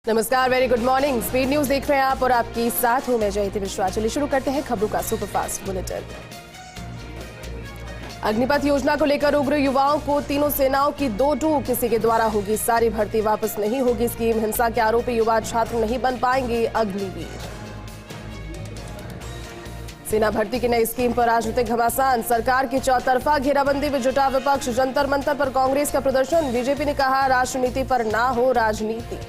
नमस्कार, very good morning. Speed news देख रहे हैं आप और आपके साथ हूं मैं जयती मिश्रा। चलिए शुरू करते हैं खबरों का सुपरफास्ट बुलेटिन। अग्निपथ योजना को लेकर उग्र युवाओं को तीनों सेनाओं की दो टूक, किसी के द्वारा होगी सारी भर्ती, वापस नहीं होगी स्कीम। हिंसा के आरोपी युवा छात्र नहीं बन पाएंगे अग्निवीर। सेना भर्ती की नई स्कीम पर राजनीतिक घमासान, सरकार की चौतरफा घेराबंदी में जुटा विपक्ष। जंतर मंतर पर कांग्रेस का प्रदर्शन, बीजेपी ने कहा राष्ट्रनीति पर ना हो राजनीति।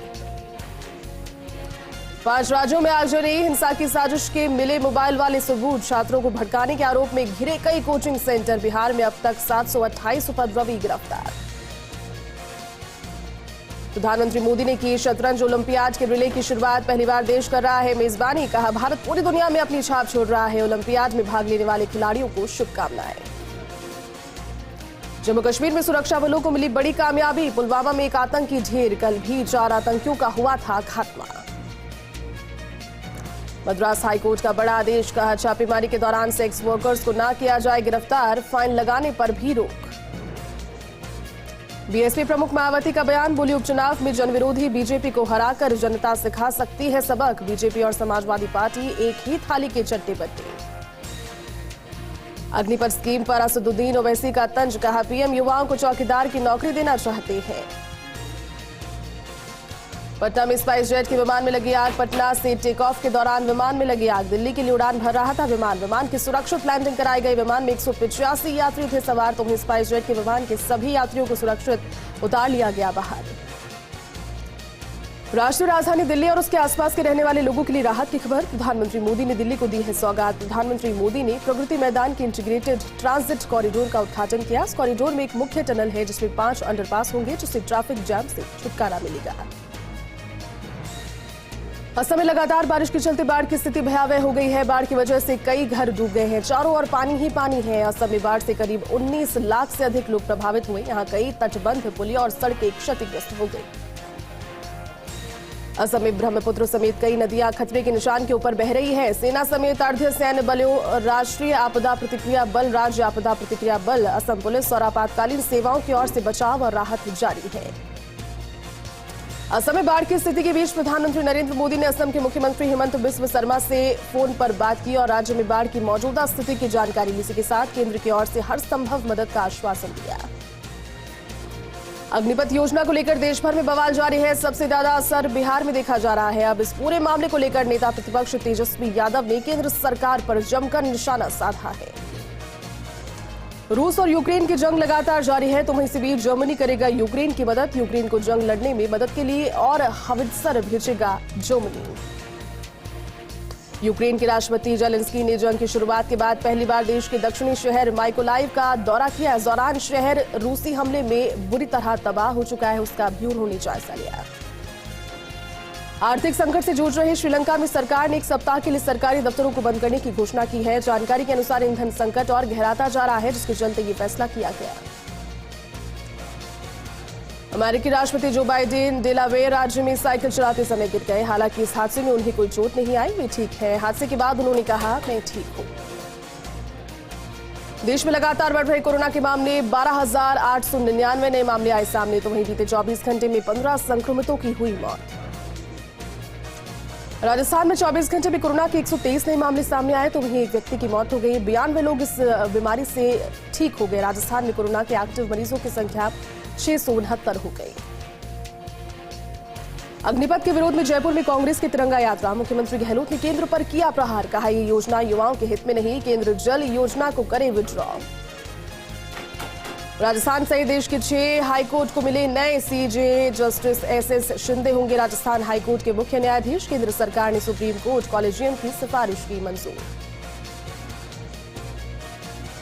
5 राज्यों में आगजनी, हिंसा की साजिश के मिले मोबाइल वाले सबूत। छात्रों को भड़काने के आरोप में घिरे कई कोचिंग सेंटर। बिहार में अब तक 728 उपद्रवी गिरफ्तार। प्रधानमंत्री मोदी ने की शतरंज ओलंपियाड के रिले की शुरुआत, पहली बार देश कर रहा है मेजबानी। कहा भारत पूरी दुनिया में अपनी छाप छोड़ रहा है। ओलंपियाड में भाग लेने वाले खिलाड़ियों को शुभकामनाएं। जम्मू कश्मीर में सुरक्षा बलों को मिली बड़ी कामयाबी, पुलवामा में एक आतंकी ढेर, कल भी 4 आतंकियों का हुआ था खात्मा। मद्रास हाईकोर्ट का बड़ा आदेश, कहा छापेमारी के दौरान सेक्स वर्कर्स को ना किया जाए गिरफ्तार, फाइन लगाने पर भी रोक। बीएसपी प्रमुख मायावती का बयान, बोली उपचुनाव में जनविरोधी बीजेपी को हराकर जनता सिखा सकती है सबक। बीजेपी और समाजवादी पार्टी एक ही थाली के चट्टे बट्टे। अग्निपथ स्कीम पर असदुद्दीन ओवैसी का तंज, कहा पीएम युवाओं को चौकीदार की नौकरी देना चाहते हैं। पटना में स्पाइस जेट के विमान में लगी आग, पटना से टेक ऑफ के दौरान विमान में लगी आग। दिल्ली के लिए उड़ान भर रहा था विमान की सुरक्षित लैंडिंग कराई गई। विमान में 185 यात्री थे सवार, तो वहीं स्पाइस जेट के विमान के सभी यात्रियों को सुरक्षित उतार लिया गया बाहर। राष्ट्रीय राजधानी दिल्ली और उसके आसपास के रहने वाले लोगों के लिए राहत की खबर, प्रधानमंत्री मोदी ने दिल्ली को दी है सौगात। प्रधानमंत्री मोदी ने प्रगति मैदान के इंटीग्रेटेड ट्रांजिट कॉरिडोर का उद्घाटन किया। इस कॉरिडोर में एक मुख्य टनल है जिसमें 5 अंडरपास होंगे, जिससे ट्रैफिक जैम से छुटकारा मिलेगा। असम में लगातार बारिश के चलते बाढ़ की स्थिति भयावह हो गई है। बाढ़ की वजह से कई घर डूब गए हैं, चारों ओर पानी ही पानी है। असम में बाढ़ से करीब 19 लाख से अधिक लोग प्रभावित हुए। यहाँ कई तटबंध, पुलिया और सड़कें क्षतिग्रस्त हो गई। असम में ब्रह्मपुत्र समेत कई नदियां खतरे के निशान के ऊपर बह रही है। सेना समेत अर्ध सैन्य बलों, राष्ट्रीय आपदा प्रतिक्रिया बल, राज्य आपदा प्रतिक्रिया बल, असम पुलिस और आपातकालीन सेवाओं की ओर से बचाव और राहत जारी है। असम में बाढ़ की स्थिति के बीच प्रधानमंत्री नरेंद्र मोदी ने असम के मुख्यमंत्री हिमंत बिस्व शर्मा से फोन पर बात की और राज्य में बाढ़ की मौजूदा स्थिति की जानकारी ली। इसी के साथ केंद्र की ओर से हर संभव मदद का आश्वासन दिया। अग्निपथ योजना को लेकर देश भर में बवाल जारी है। सबसे ज्यादा असर बिहार में देखा जा रहा है। अब इस पूरे मामले को लेकर नेता प्रतिपक्ष तेजस्वी यादव ने केंद्र सरकार पर जमकर निशाना साधा है। रूस और यूक्रेन की जंग लगातार जारी है, तो वहीं इसी बीच जर्मनी करेगा यूक्रेन की मदद। यूक्रेन को जंग लड़ने में मदद के लिए और हवित्जर भेजेगा जर्मनी। यूक्रेन के राष्ट्रपति जेलेंस्की ने जंग की शुरुआत के बाद पहली बार देश के दक्षिणी शहर माइकोलाइव का दौरा किया। इस दौरान शहर रूसी हमले में बुरी तरह तबाह हो चुका है, उसका भी उन्होंने जायजा लिया। आर्थिक संकट से जूझ रहे श्रीलंका में सरकार ने 1 सप्ताह के लिए सरकारी दफ्तरों को बंद करने की घोषणा की है। जानकारी के अनुसार ईंधन संकट और गहराता जा रहा है, जिसके चलते ये फैसला किया गया। अमेरिकी राष्ट्रपति जो बाइडेन डेलावेयर राज्य में साइकिल चलाते समय गिर गए। हालांकि इस हादसे में उन्हें कोई चोट नहीं आई, वे ठीक है। हादसे के बाद उन्होंने कहा, मैं ठीक हूं। देश में लगातार बढ़ रहे कोरोना के मामले, 12,899 नए मामले आए सामने, तो वहीं बीते 24 घंटे में 15 संक्रमितों की हुई मौत। राजस्थान में 24 घंटे में कोरोना के 123 नए मामले सामने आए, तो वहीं एक व्यक्ति की मौत हो गई। 92 लोग इस बीमारी से ठीक हो गए। राजस्थान में कोरोना के एक्टिव मरीजों की संख्या 669 हो गई। अग्निपथ के विरोध में जयपुर में कांग्रेस की तिरंगा यात्रा, मुख्यमंत्री गहलोत ने केंद्र पर किया प्रहार। कहा ये योजना युवाओं के हित में नहीं, केंद्र जल योजना को करे विड्रॉ। राजस्थान सहित देश के 6 हाईकोर्ट को मिले नए सीजे, जस्टिस एसएस शिंदे होंगे राजस्थान हाईकोर्ट के मुख्य न्यायाधीश। केंद्र सरकार ने सुप्रीम कोर्ट कॉलेजियम की सिफारिश की मंजूर।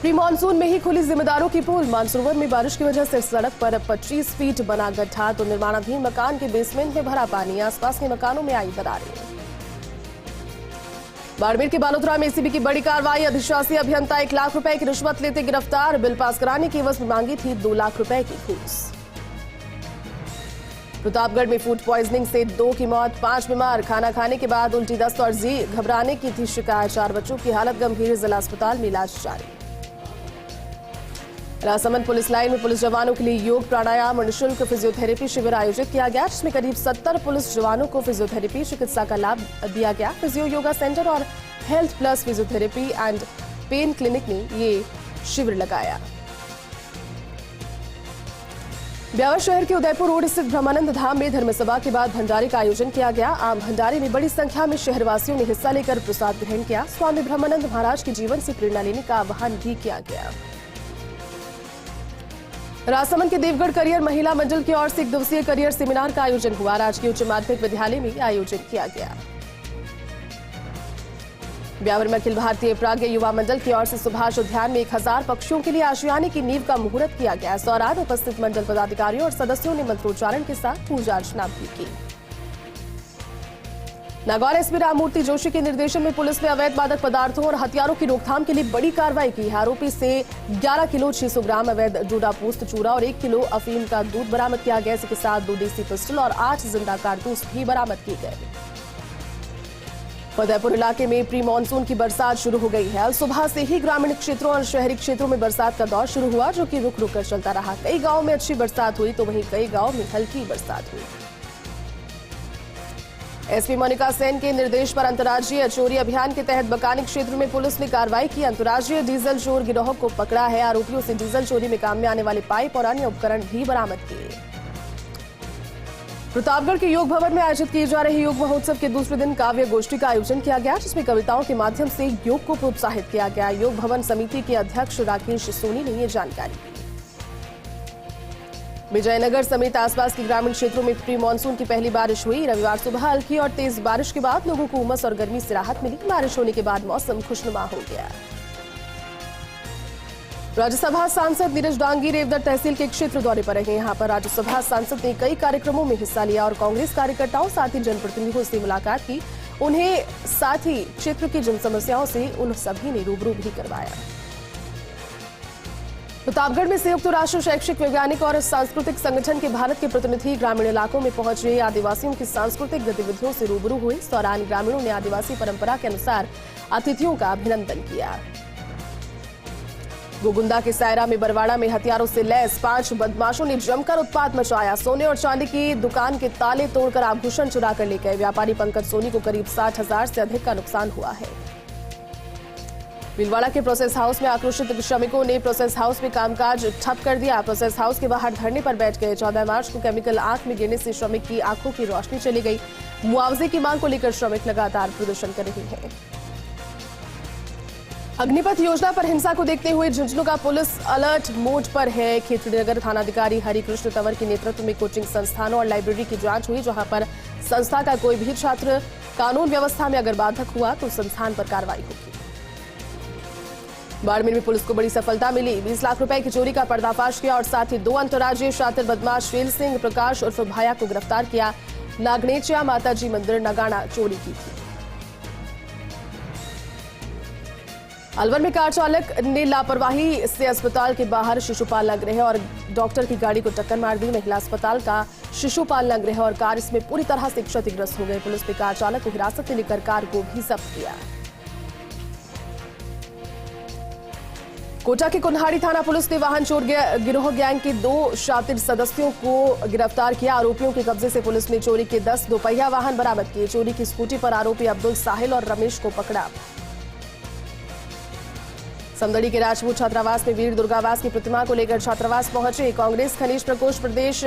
प्री मानसून में ही खुली जिम्मेदारों की पोल, मानसरोवर में बारिश की वजह से सड़क पर 25 फीट बना गड्ढा, तो निर्माणाधीन मकान के बेसमेंट में भरा पानी, आसपास के मकानों में आई दरारें। बाड़मेर के बालोतरा में एसीबी की बड़ी कार्रवाई, अधिशासी अभियंता 1 लाख रुपए की रिश्वत लेते गिरफ्तार। बिल पास कराने की एवज में मांगी थी 2 लाख रुपए की घूस। प्रतापगढ़ में फूड पॉइजनिंग से 2 की मौत, 5 बीमार। खाना खाने के बाद उल्टी, दस्त और जी घबराने की थी शिकायत। 4 बच्चों की हालत गंभीर, जिला अस्पताल में इलाज जारी। राजसमंद पुलिस लाइन में पुलिस जवानों के लिए योग, प्राणायाम और निःशुल्क फिजियोथेरेपी शिविर आयोजित किया गया, जिसमें करीब 70 पुलिस जवानों को फिजियोथेरेपी चिकित्सा का लाभ दिया गया। फिजियो योगा सेंटर और health plus physiotherapy and pain clinic ने ये शिविर लगाया। ब्यावर शहर के उदयपुर रोड स्थित ब्रह्मानंद धाम में धर्मसभा के बाद भंडारे का आयोजन किया गया। आम भंडारे में बड़ी संख्या में शहरवासियों ने हिस्सा लेकर प्रसाद ग्रहण किया। स्वामी ब्रह्मानंद महाराज के जीवन से प्रेरणा लेने का आह्वान भी किया गया। राजसमंद के देवगढ़ करियर महिला मंडल की ओर से 1 दिवसीय करियर सेमिनार का आयोजन हुआ। राजकीय उच्च माध्यमिक विद्यालय में आयोजन किया गया। ब्यावर में अखिल भारतीय प्राज्ञ युवा मंडल की ओर से सुभाष उद्यान में 1000 पक्षियों के लिए आशियाने की नींव का मुहूर्त किया गया। इस दौरान उपस्थित मंडल पदाधिकारियों और सदस्यों ने मंत्रोच्चारण के साथ पूजा अर्चना भी की। नागौर एसपी राममूर्ति जोशी के निर्देशन में पुलिस ने अवैध मादक पदार्थों और हथियारों की रोकथाम के लिए बड़ी कार्रवाई की है। आरोपी से 11 किलो 600 ग्राम अवैध डोडा पोस्त चूरा और 1 किलो अफीम का दूध बरामद किया गया। इसके साथ 2 देसी पिस्टल और 8 जिंदा कारतूस भी बरामद किए गए। उदयपुर इलाके में प्री मानसून की बरसात शुरू हो गई है। सुबह से ही ग्रामीण क्षेत्रों और शहरी क्षेत्रों में बरसात का दौर शुरू हुआ, जो कि रुक रुक कर चलता रहा। कई गांवों में अच्छी बरसात हुई तो वहीं कई गांवों में हल्की बरसात हुई। एसपी मोनिका सेन के निर्देश पर अंतर्राज्यीय चोरी अभियान के तहत बकानी क्षेत्र में पुलिस ने कार्रवाई की। अंतर्राज्यीय डीजल चोर गिरोह को पकड़ा है। आरोपियों से डीजल चोरी में काम में आने वाले पाइप और अन्य उपकरण भी बरामद किए। प्रतापगढ़ के योग भवन में आयोजित किए जा रहे योग महोत्सव के दूसरे दिन काव्य गोष्ठी का आयोजन किया गया, जिसमें कविताओं के माध्यम से योग को प्रोत्साहित किया गया। योग भवन समिति के अध्यक्ष राकेश सोनी ने ये जानकारी दी। विजयनगर समेत आसपास के ग्रामीण क्षेत्रों में प्री मानसून की पहली बारिश हुई। रविवार सुबह हल्की और तेज बारिश के बाद लोगों को उमस और गर्मी से राहत मिली। बारिश होने के बाद मौसम खुशनुमा हो गया। राज्यसभा सांसद नीरज डांगी रेवदर तहसील के क्षेत्र दौरे पर रहे। यहां पर राज्यसभा सांसद ने कई कार्यक्रमों में हिस्सा लिया और कांग्रेस कार्यकर्ताओं साथ ही जनप्रतिनिधियों से मुलाकात की। उन्हें साथ ही क्षेत्र की जन समस्याओं से उन सभी ने रूबरू भी करवाया। प्रतापगढ़ में संयुक्त राष्ट्र शैक्षिक वैज्ञानिक और सांस्कृतिक संगठन के भारत के प्रतिनिधि ग्रामीण इलाकों में पहुंचे आदिवासियों की सांस्कृतिक गतिविधियों से रूबरू हुए। इस दौरान ग्रामीणों ने आदिवासी परंपरा के अनुसार अतिथियों का अभिनंदन किया। गोगुंदा के सायरा में बरवाड़ा में हथियारों से लैस 5 बदमाशों ने जमकर उत्पात मचाया। सोने और चांदी की दुकान के ताले तोड़कर आभूषण चुरा कर ले गए। व्यापारी पंकज सोनी को करीब 60,000 से अधिक का नुकसान हुआ है। भीलवाड़ा के प्रोसेस हाउस में आक्रोशित श्रमिकों ने प्रोसेस हाउस में कामकाज ठप कर दिया। प्रोसेस हाउस के बाहर धरने पर बैठ गए। 14 मार्च को केमिकल आंख में गिरने से श्रमिक की आंखों की रोशनी चली गई। मुआवजे की मांग को लेकर श्रमिक लगातार प्रदर्शन कर रहे हैं। अग्निपथ योजना पर हिंसा को देखते हुए झुंझुनू का पुलिस अलर्ट मोड पर है। खेतड़ीनगर थानाधिकारी हरिकृष्ण तंवर के नेतृत्व में कोचिंग संस्थानों और लाइब्रेरी की जांच हुई, जहां पर संस्था का कोई भी छात्र कानून व्यवस्था में अगर बाधक हुआ तो संस्थान पर कार्रवाई होगी। बाड़मेर में पुलिस को बड़ी सफलता मिली। 20 लाख रुपए की चोरी का पर्दाफाश किया और साथ ही 2 अंतर्राज्यीय शातिर बदमाश वेल सिंह प्रकाश उर्फ भाया को गिरफ्तार किया। नागनेचिया माताजी मंदिर नगाड़ा चोरी की थी। अलवर में कार चालक ने लापरवाही से अस्पताल के बाहर शिशुपाल गृह और डॉक्टर की गाड़ी को टक्कर मार दी। महिला अस्पताल का शिशुपाल गृह और कार इसमें पूरी तरह से क्षतिग्रस्त हो गए। पुलिस ने कार चालक को हिरासत में लेकर कार को भी जब्त किया। कोटा के कुन्हाड़ी थाना पुलिस ने वाहन चोर गिरोह गैंग के 2 शातिर सदस्यों को गिरफ्तार किया। आरोपियों के कब्जे से पुलिस ने चोरी के 10 दोपहिया वाहन बरामद किए। चोरी की स्कूटी पर आरोपी अब्दुल साहिल और रमेश को पकड़ा। समदड़ी के राजपूत छात्रावास में वीर दुर्गावास की प्रतिमा को लेकर छात्रावास पहुंचे कांग्रेस खनिज प्रकोष्ठ प्रदेश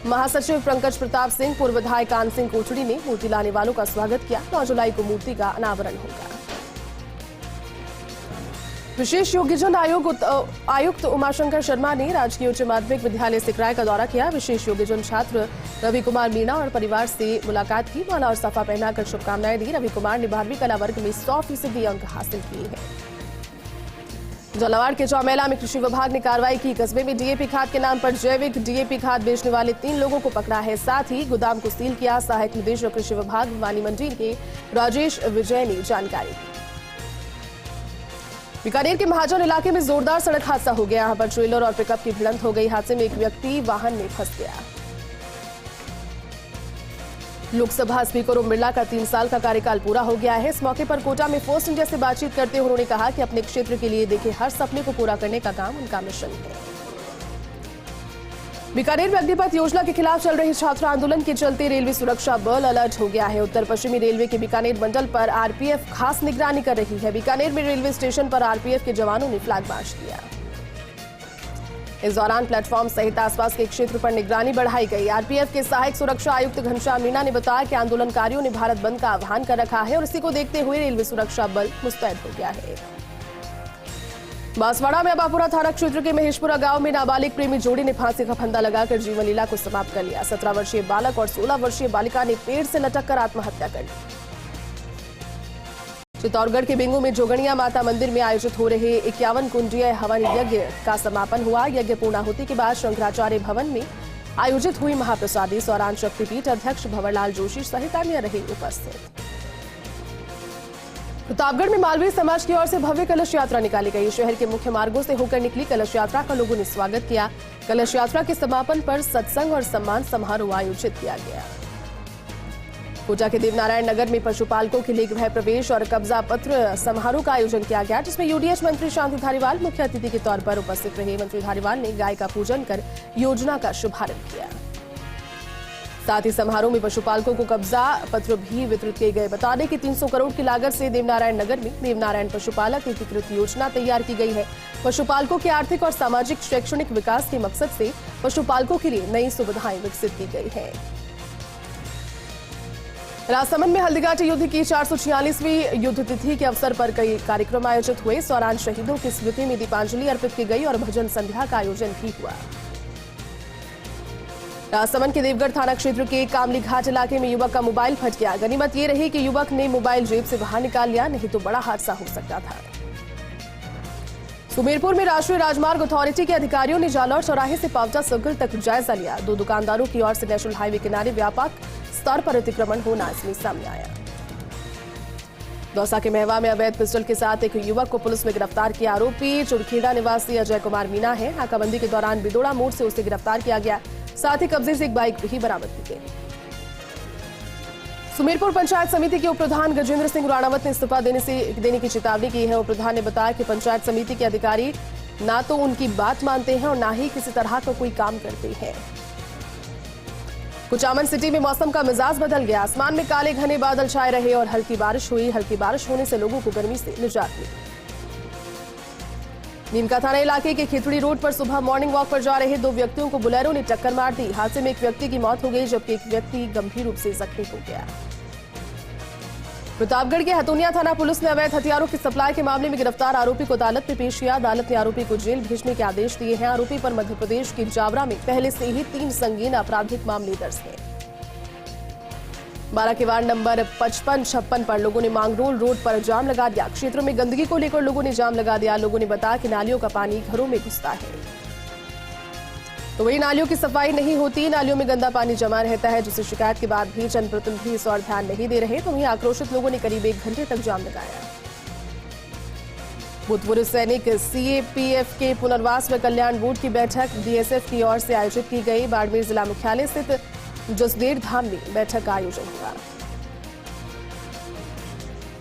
महासचिव पंकज प्रताप सिंह, पूर्व विधायक कान सिंह कोचड़ी ने मूर्ति लाने वालों का स्वागत किया। 9 जुलाई को मूर्ति का अनावरण होगा। विशेष योग्यजन आयुक्त उमाशंकर शर्मा ने राजकीय उच्च माध्यमिक विद्यालय सिकराय का दौरा किया। विशेष योग्यजन छात्र रवि कुमार मीणा और परिवार से मुलाकात की। माला और साफा पहनाकर शुभकामनाएं दी। रवि कुमार ने 12वीं कला वर्ग में 100% अंक हासिल किए हैं। झालावाड़ के चौमेला में कृषि विभाग ने कार्रवाई की। कस्बे में डीएपी खाद के नाम पर जैविक डीएपी खाद बेचने वाले 3 लोगों को पकड़ा है। साथ ही गोदाम को सील किया। सहायक निदेशक कृषि विभाग वानी मंडी के राजेश विजय ने जानकारी दी। बीकानेर के महाजन इलाके में जोरदार सड़क हादसा हो गया। यहां पर ट्रेलर और पिकअप की भिड़ंत हो गई। हादसे में एक व्यक्ति वाहन में फंस गया। लोकसभा स्पीकर ओम बिरला का 3 साल का कार्यकाल पूरा हो गया है। इस मौके पर कोटा में फोर्स इंडिया से बातचीत करते हुए उन्होंने कहा कि अपने क्षेत्र के लिए देखे हर सपने को पूरा करने का काम उनका मिशन है। बीकानेर में अग्निपथ योजना के खिलाफ चल रहे छात्र आंदोलन के चलते रेलवे सुरक्षा बल अलर्ट हो गया है। उत्तर पश्चिमी रेलवे के बीकानेर मंडल पर आरपीएफ खास निगरानी कर रही है। बीकानेर में रेलवे स्टेशन पर आरपीएफ के जवानों ने फ्लैग मार्च किया। इस दौरान प्लेटफॉर्म सहित आसपास के क्षेत्र पर निगरानी बढ़ाई गई। आरपीएफ के सहायक सुरक्षा आयुक्त घनश्याम मीणा ने बताया कि आंदोलनकारियों ने भारत बंद का आह्वान कर रखा है और इसी को देखते हुए रेलवे सुरक्षा बल मुस्तैद हो गया है। बांसवाड़ा में अबापुरा थाना क्षेत्र के महेशपुरा गांव में नाबालिग प्रेमी जोड़ी ने फांसी का फंदा लगाकर जीवन लीला को समाप्त कर लिया। 17 वर्षीय बालक और 16 वर्षीय बालिका ने पेड़ से लटक कर आत्महत्या कर ली। चित्तौड़गढ़ के बिंगू में जोगणिया माता मंदिर में आयोजित हो रहे 51 कुंडीय हवन यज्ञ का समापन हुआ। यज्ञ पूर्णाहुति के बाद शंकराचार्य भवन में आयोजित हुई महाप्रसादी सौरान शक्तिपीठ अध्यक्ष भंवरलाल जोशी सहित अन्य रहे उपस्थित। प्रतापगढ़ में मालवीय समाज की ओर से भव्य कलश यात्रा निकाली गई। शहर के मुख्य मार्गों से होकर निकली कलश यात्रा का लोगों ने स्वागत किया। कलश यात्रा के समापन पर सत्संग और सम्मान समारोह आयोजित किया गया। कोटा के देवनारायण नगर में पशुपालकों के लिए गृह प्रवेश और कब्जा पत्र समारोह का आयोजन किया गया, जिसमें यूडीएच मंत्री शांति धारीवाल मुख्य अतिथि के तौर पर उपस्थित रहे। मंत्री धारीवाल ने गाय का पूजन कर योजना का शुभारंभ किया। साथ ही समारोह में पशुपालकों को कब्जा पत्र भी वितरित किए गए। बता दें कि 300 करोड़ की लागत से देवनारायण नगर में देवनारायण पशुपालक एकीकृत योजना तैयार की गई है। पशुपालकों के आर्थिक और सामाजिक शैक्षणिक विकास के मकसद से पशुपालकों के लिए नई सुविधाएं विकसित की गई है। राजसमंद में हल्दीघाटी युद्ध की 446वीं युद्ध तिथि के अवसर पर कई कार्यक्रम आयोजित हुए। सौरान शहीदों की स्मृति में दीपांजलि अर्पित की गई और भजन संध्या का आयोजन भी हुआ। राजसमंद के देवगढ़ थाना क्षेत्र के कामली घाट इलाके में युवक का मोबाइल फट गया। गनीमत ये रही कि युवक ने मोबाइल जेब से बाहर निकाल लिया, नहीं तो बड़ा हादसा हो सकता था। सुमेरपुर में राष्ट्रीय राजमार्ग अथॉरिटी के अधिकारियों ने जालौर चौराहे से पावटा सर्कल तक जायजा लिया। 2 दुकानदारों की ओर से नेशनल हाईवे किनारे व्यापक स्तर पर अतिक्रमण होना इसमें सामने आया। दौसा के महवा में अवैध पिस्टल के साथ एक युवक को पुलिस ने गिरफ्तार किया। आरोपी चुरखेड़ा निवासी अजय कुमार मीणा है। नाकाबंदी के दौरान बिदोड़ा मोड़ से उसे गिरफ्तार किया गया। साथ ही कब्जे से एक बाइक भी बरामद की गई। सुमेरपुर पंचायत समिति के उप प्रधान गजेंद्र सिंह राणावत ने इस्तीफा देने की चेतावनी की है। उप प्रधान ने बताया कि पंचायत समिति के अधिकारी ना तो उनकी बात मानते हैं और ना ही किसी तरह का कोई काम करते हैं। कुचामन सिटी में मौसम का मिजाज बदल गया। आसमान में काले घने बादल छाए रहे और हल्की बारिश हुई। हल्की बारिश होने से लोगों को गर्मी से निजात मिली। नीमका थाना इलाके के खेतड़ी रोड पर सुबह मॉर्निंग वॉक पर जा रहे 2 व्यक्तियों को बुलेरो ने टक्कर मार दी। हादसे में एक व्यक्ति की मौत हो गई, जबकि एक व्यक्ति गंभीर रूप से जख्मी हो गया। प्रतापगढ़ के हतोनिया थाना पुलिस ने अवैध हथियारों की सप्लाई के मामले में गिरफ्तार आरोपी को अदालत में पेश किया। अदालत ने आरोपी को जेल भेजने के आदेश दिए हैं। आरोपी पर मध्य प्रदेश के जावरा में पहले से ही 3 संगीन आपराधिक मामले दर्ज हैं। 12 के वार्ड नंबर 55-56 पर लोगों ने मांगरोल रोड पर जाम लगा दिया। क्षेत्र में गंदगी को लेकर लोगों ने जाम लगा दिया। लोगों ने बताया कि नालियों का पानी घरों में घुसता है, तो वही नालियों की सफाई नहीं होती। नालियों में गंदा पानी जमा रहता है, जिससे शिकायत के बाद भी जनप्रतिनिधि इस ओर ध्यान नहीं दे रहे। तो वहीं आक्रोशित लोगों ने करीब 1 घंटे तक जाम लगाया। भूतपूर्व सैनिक सीएपीएफ के पुनर्वास व कल्याण बोर्ड की बैठक बीएसएफ की ओर से आयोजित की गई। बाड़मेर जिला मुख्यालय स्थित जसदेव धाम में बैठक का आयोजन हुआ,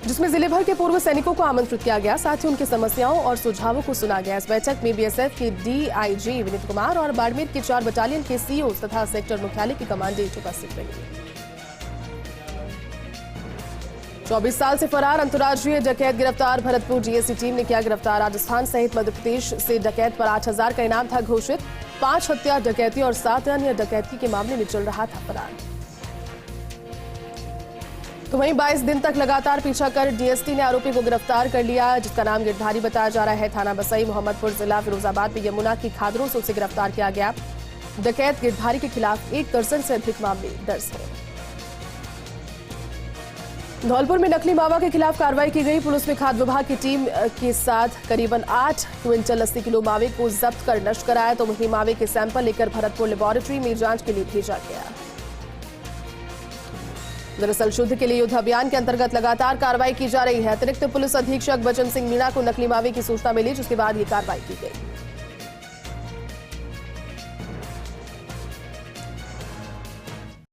जिसमें जिले भर के पूर्व सैनिकों को आमंत्रित किया गया। साथ ही उनकी समस्याओं और सुझावों को सुना गया। इस बैठक में बीएसएफ के डीआईजी विनीत कुमार और बाड़मेर के 4 बटालियन के सीओ तथा सेक्टर मुख्यालय के कमांडेंट उपस्थित रहे। 24 साल से फरार अंतर्राज्यीय डकैत गिरफ्तार। भरतपुर डीएससी टीम ने किया गिरफ्तार। राजस्थान सहित मध्य प्रदेश से डकैत पर 8,000 का इनाम था घोषित। 5 हत्या, डकैती और 7 अन्य डकैती के मामले में चल रहा था फरार। तो वहीं 22 दिन तक लगातार पीछा कर डीएसटी ने आरोपी को गिरफ्तार कर लिया, जिसका नाम गिरधारी बताया जा रहा है। थाना बसई मोहम्मदपुर जिला फिरोजाबाद में यमुना की खादरों से उसे गिरफ्तार किया गया। डकैत गिरधारी के खिलाफ 1 दर्जन से अधिक मामले दर्ज हैं। धौलपुर में नकली मावा के खिलाफ कार्रवाई की गई। पुलिस ने खाद्य विभाग की टीम के साथ करीबन 8 क्विंटल 80 किलो मावे को जब्त कर नष्ट कराया। तो वहीं मावे के सैंपल लेकर भरतपुर लेबोरेटरी में जांच के लिए भेजा गया। दरअसल शुद्ध के लिए युद्ध अभियान के अंतर्गत लगातार कार्रवाई की जा रही है। अतिरिक्त पुलिस अधीक्षक बचन सिंह मीणा को नकली मावे की सूचना मिली, जिसके बाद ये कार्रवाई की गई।